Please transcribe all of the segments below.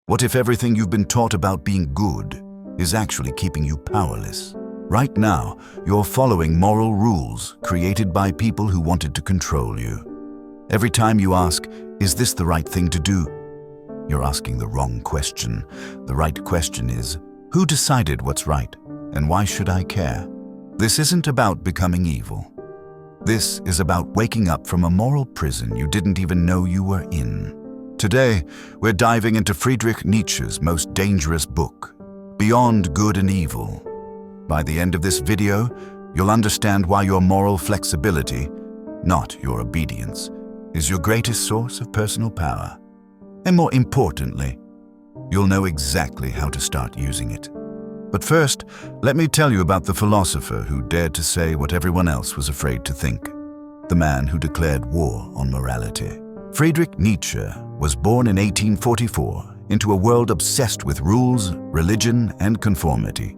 What if everything you've been taught about being good is actually keeping you powerless? Right now, you're following moral rules created by people who wanted to control you. Every time you ask, "Is this the right thing to do?" you're asking the wrong question. The right question is, who decided what's right, and why should I care? This isn't about becoming evil. This is about waking up from a moral prison you didn't even know you were in. Today, we're diving into Friedrich Nietzsche's most dangerous book, Beyond Good and Evil. By the end of this video, you'll understand why your moral flexibility, not your obedience, is your greatest source of personal power. And more importantly, you'll know exactly how to start using it. But first, let me tell you about the philosopher who dared to say what everyone else was afraid to think. The man who declared war on morality. Friedrich Nietzsche was born in 1844 into a world obsessed with rules, religion, and conformity.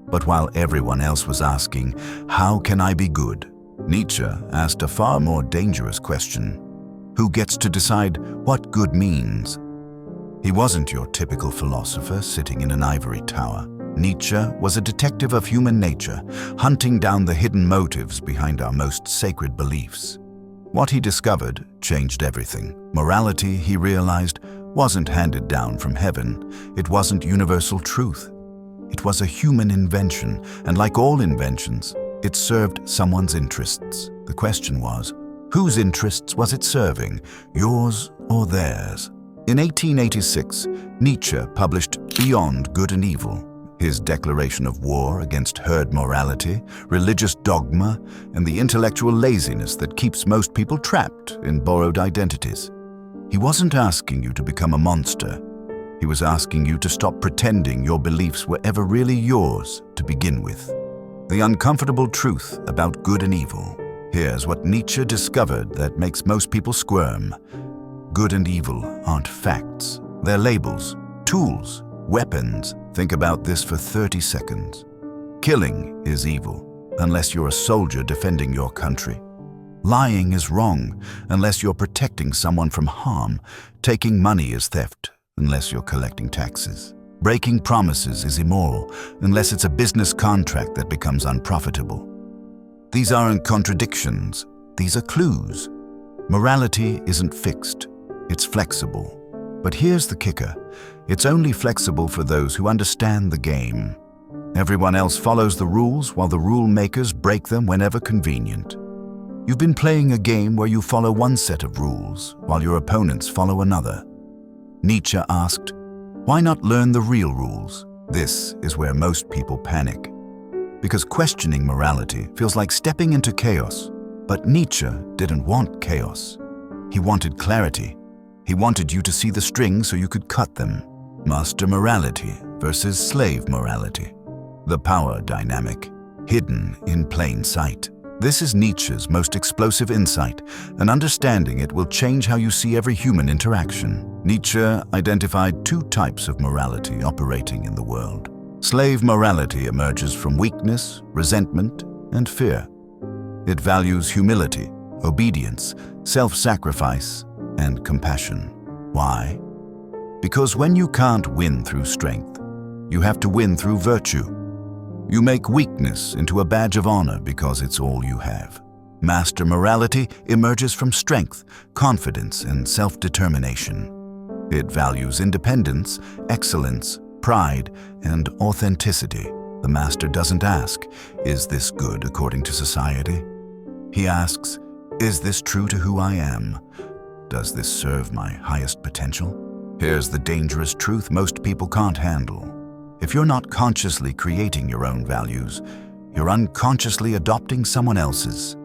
But while everyone else was asking, "How can I be good?" Nietzsche asked a far more dangerous question. Who gets to decide what good means? He wasn't your typical philosopher sitting in an ivory tower. Nietzsche was a detective of human nature, hunting down the hidden motives behind our most sacred beliefs. What he discovered changed everything. Morality, he realized, wasn't handed down from heaven. It wasn't universal truth. It was a human invention, and like all inventions, it served someone's interests. The question was, whose interests was it serving, yours or theirs? In 1886, Nietzsche published Beyond Good and Evil, his declaration of war against herd morality, religious dogma, and the intellectual laziness that keeps most people trapped in borrowed identities. He wasn't asking you to become a monster. He was asking you to stop pretending your beliefs were ever really yours to begin with. The uncomfortable truth about good and evil. Here's what Nietzsche discovered that makes most people squirm. Good and evil aren't facts. They're labels, tools, weapons. Think about this for 30 seconds. Killing is evil, unless you're a soldier defending your country. Lying is wrong, unless you're protecting someone from harm. Taking money is theft, unless you're collecting taxes. Breaking promises is immoral, unless it's a business contract that becomes unprofitable. These aren't contradictions, these are clues. Morality isn't fixed, it's flexible. But here's the kicker, it's only flexible for those who understand the game. Everyone else follows the rules while the rule makers break them whenever convenient. You've been playing a game where you follow one set of rules while your opponents follow another. Nietzsche asked, why not learn the real rules? This is where most people panic. Because questioning morality feels like stepping into chaos. But Nietzsche didn't want chaos. He wanted clarity. He wanted you to see the strings so you could cut them. Master morality versus slave morality. The power dynamic, hidden in plain sight. This is Nietzsche's most explosive insight, and understanding it will change how you see every human interaction. Nietzsche identified two types of morality operating in the world. Slave morality emerges from weakness, resentment, and fear. It values humility, obedience, self-sacrifice, and compassion. Why? Because when you can't win through strength, you have to win through virtue. You make weakness into a badge of honor because it's all you have. Master morality emerges from strength, confidence, and self-determination. It values independence, excellence, pride, and authenticity. The master doesn't ask, is this good according to society? He asks, is this true to who I am? Does this serve my highest potential? Here's the dangerous truth most people can't handle. If you're not consciously creating your own values, you're unconsciously adopting someone else's.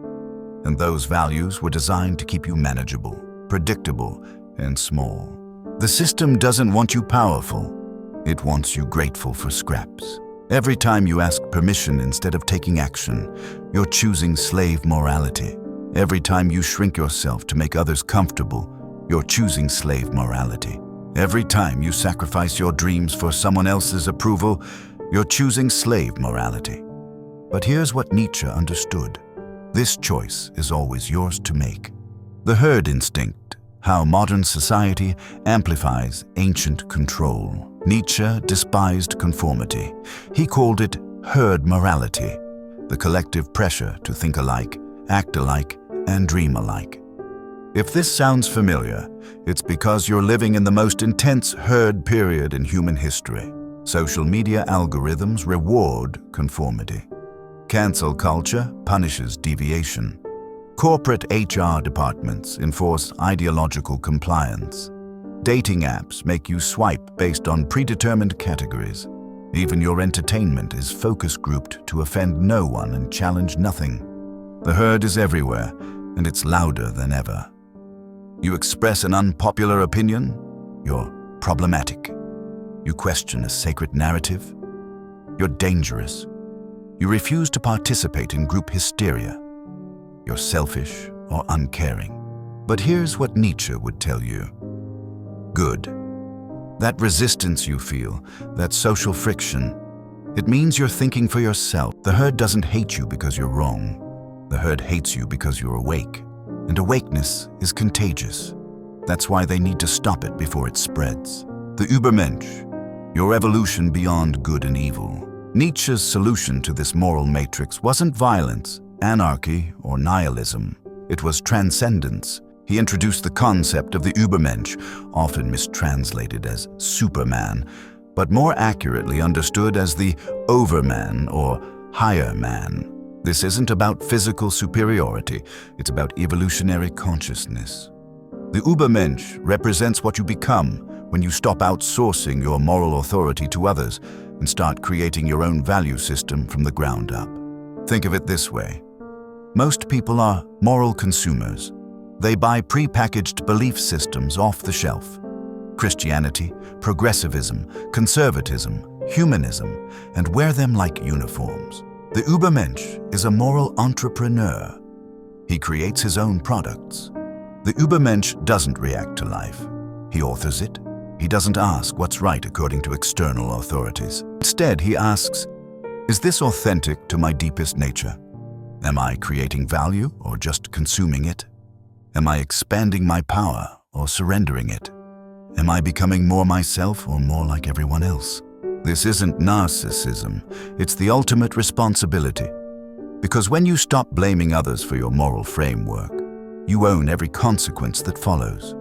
And those values were designed to keep you manageable, predictable, and small. The system doesn't want you powerful. It wants you grateful for scraps. Every time you ask permission instead of taking action, you're choosing slave morality. Every time you shrink yourself to make others comfortable, you're choosing slave morality. Every time you sacrifice your dreams for someone else's approval, you're choosing slave morality. But here's what Nietzsche understood. This choice is always yours to make. The herd instinct, how modern society amplifies ancient control. Nietzsche despised conformity. He called it herd morality, the collective pressure to think alike, act alike, and dream alike. If this sounds familiar, it's because you're living in the most intense herd period in human history. Social media algorithms reward conformity. Cancel culture punishes deviation. Corporate HR departments enforce ideological compliance. Dating apps make you swipe based on predetermined categories. Even your entertainment is focus grouped to offend no one and challenge nothing. The herd is everywhere, and it's louder than ever. You express an unpopular opinion, you're problematic. You question a sacred narrative, you're dangerous. You refuse to participate in group hysteria, you're selfish or uncaring. But here's what Nietzsche would tell you. Good. That resistance you feel, that social friction, it means you're thinking for yourself. The herd doesn't hate you because you're wrong. The herd hates you because you're awake. And awakeness is contagious. That's why they need to stop it before it spreads. The Ubermensch, your evolution beyond good and evil. Nietzsche's solution to this moral matrix wasn't violence, anarchy, or nihilism. It was transcendence. He introduced the concept of the Ubermensch, often mistranslated as Superman, but more accurately understood as the Overman or higher man. This isn't about physical superiority, it's about evolutionary consciousness. The Ubermensch represents what you become when you stop outsourcing your moral authority to others and start creating your own value system from the ground up. Think of it this way. Most people are moral consumers. They buy pre-packaged belief systems off the shelf. Christianity, progressivism, conservatism, humanism, and wear them like uniforms. The Ubermensch is a moral entrepreneur. He creates his own products. The Ubermensch doesn't react to life. He authors it. He doesn't ask what's right according to external authorities. Instead, he asks, is this authentic to my deepest nature? Am I creating value or just consuming it? Am I expanding my power or surrendering it? Am I becoming more myself or more like everyone else? This isn't narcissism, it's the ultimate responsibility. Because when you stop blaming others for your moral framework, you own every consequence that follows.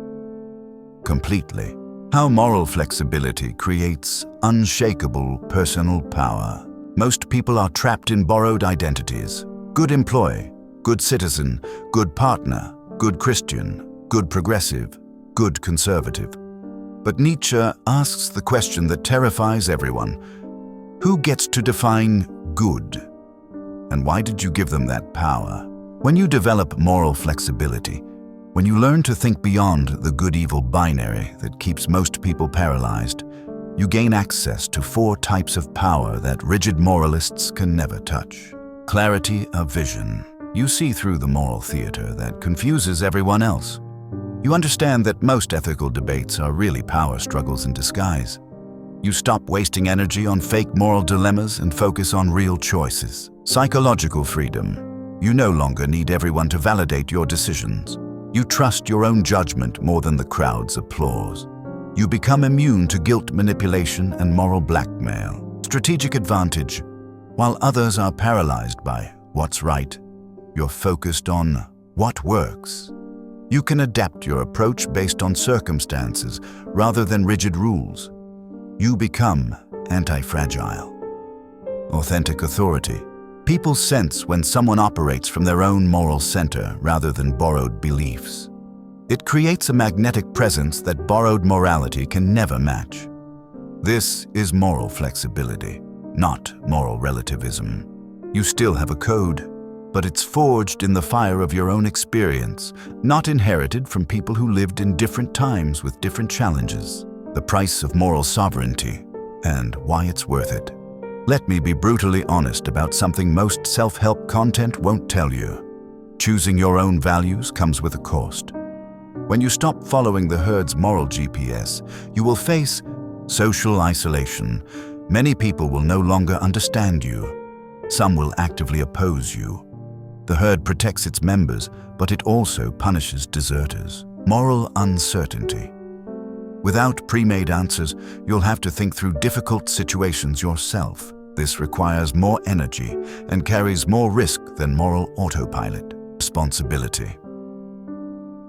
Completely. How moral flexibility creates unshakable personal power. Most people are trapped in borrowed identities. Good employee, good citizen, good partner, good Christian, good progressive, good conservative. But Nietzsche asks the question that terrifies everyone. Who gets to define good? And why did you give them that power? When you develop moral flexibility, when you learn to think beyond the good-evil binary that keeps most people paralyzed, you gain access to 4 types of power that rigid moralists can never touch. Clarity of vision. You see through the moral theater that confuses everyone else. You understand that most ethical debates are really power struggles in disguise. You stop wasting energy on fake moral dilemmas and focus on real choices. Psychological freedom. You no longer need everyone to validate your decisions. You trust your own judgment more than the crowd's applause. You become immune to guilt manipulation and moral blackmail. Strategic advantage. While others are paralyzed by what's right, you're focused on what works. You can adapt your approach based on circumstances rather than rigid rules. You become antifragile. Authentic authority. People sense when someone operates from their own moral center rather than borrowed beliefs. It creates a magnetic presence that borrowed morality can never match. This is moral flexibility, not moral relativism. You still have a code, but it's forged in the fire of your own experience, not inherited from people who lived in different times with different challenges. The price of moral sovereignty and why it's worth it. Let me be brutally honest about something most self-help content won't tell you. Choosing your own values comes with a cost. When you stop following the herd's moral GPS, you will face social isolation. Many people will no longer understand you. Some will actively oppose you. The herd protects its members, but it also punishes deserters. Moral uncertainty. Without pre-made answers, you'll have to think through difficult situations yourself. This requires more energy and carries more risk than moral autopilot. Responsibility.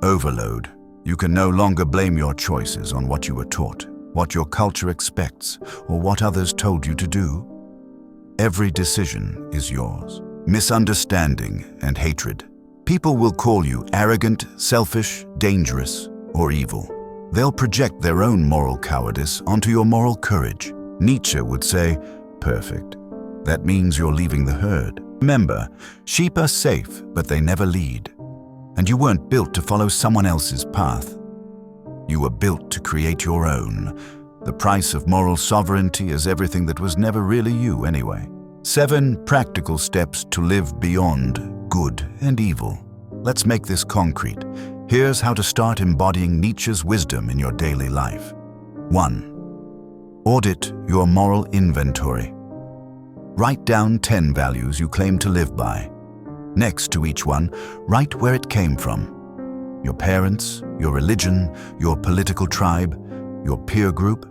Overload. You can no longer blame your choices on what you were taught, what your culture expects, or what others told you to do. Every decision is yours. Misunderstanding and hatred. People will call you arrogant, selfish, dangerous, or evil. They'll project their own moral cowardice onto your moral courage. Nietzsche would say, "Perfect. That means you're leaving the herd." Remember, sheep are safe, but they never lead. And you weren't built to follow someone else's path. You were built to create your own. The price of moral sovereignty is everything that was never really you anyway. 7 practical steps to live beyond good and evil. Let's make this concrete. Here's how to start embodying Nietzsche's wisdom in your daily life. 1. Audit your moral inventory. Write down 10 values you claim to live by. Next to each one, write where it came from. Your parents, your religion, your political tribe, your peer group.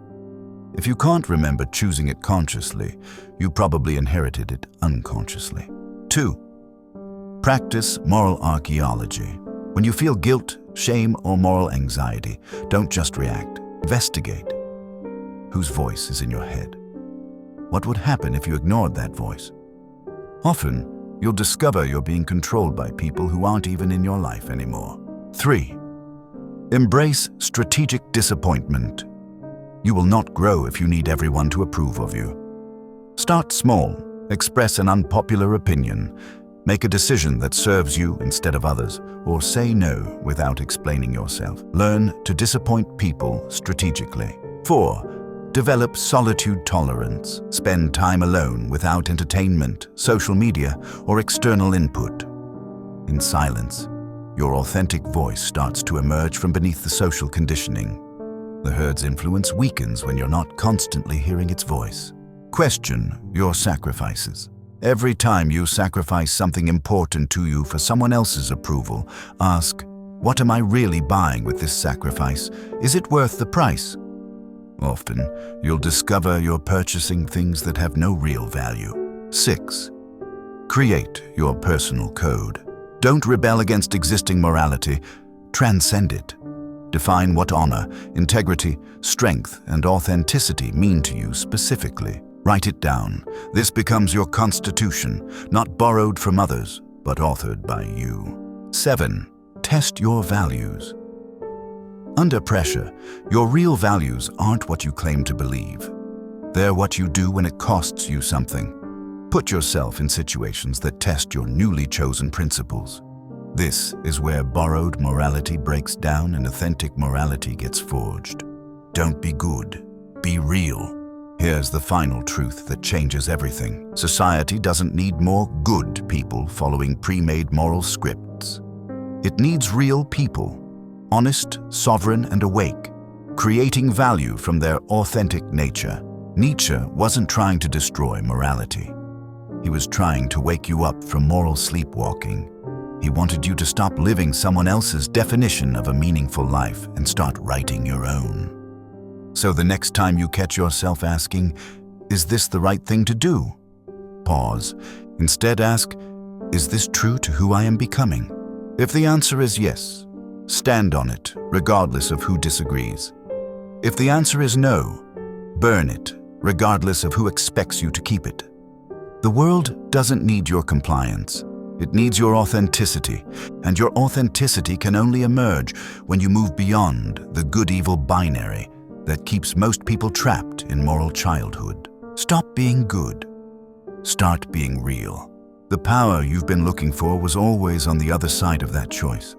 If you can't remember choosing it consciously, you probably inherited it unconsciously. 2. Practice moral archaeology. When you feel guilt, shame, or moral anxiety, don't just react. Investigate. Whose voice is in your head? What would happen if you ignored that voice? Often, you'll discover you're being controlled by people who aren't even in your life anymore. 3. Embrace strategic disappointment. You will not grow if you need everyone to approve of you. Start small. Express an unpopular opinion. Make a decision that serves you instead of others, or say no without explaining yourself. Learn to disappoint people strategically. 4. Develop solitude tolerance. Spend time alone without entertainment, social media, or external input. In silence, your authentic voice starts to emerge from beneath the social conditioning. The herd's influence weakens when you're not constantly hearing its voice. Question your sacrifices. Every time you sacrifice something important to you for someone else's approval, ask, what am I really buying with this sacrifice? Is it worth the price? Often, you'll discover you're purchasing things that have no real value. 6. Create your personal code. Don't rebel against existing morality. Transcend it. Define what honor, integrity, strength, and authenticity mean to you specifically. Write it down. This becomes your constitution, not borrowed from others, but authored by you. 7. Test your values. Under pressure, your real values aren't what you claim to believe. They're what you do when it costs you something. Put yourself in situations that test your newly chosen principles. This is where borrowed morality breaks down and authentic morality gets forged. Don't be good, be real. Here's the final truth that changes everything. Society doesn't need more good people following pre-made moral scripts. It needs real people, honest, sovereign, and awake, creating value from their authentic nature. Nietzsche wasn't trying to destroy morality. He was trying to wake you up from moral sleepwalking. He wanted you to stop living someone else's definition of a meaningful life and start writing your own. So the next time you catch yourself asking, is this the right thing to do? Pause. Instead ask, is this true to who I am becoming? If the answer is yes, stand on it, regardless of who disagrees. If the answer is no, burn it, regardless of who expects you to keep it. The world doesn't need your compliance. It needs your authenticity, and your authenticity can only emerge when you move beyond the good-evil binary that keeps most people trapped in moral childhood. Stop being good. Start being real. The power you've been looking for was always on the other side of that choice.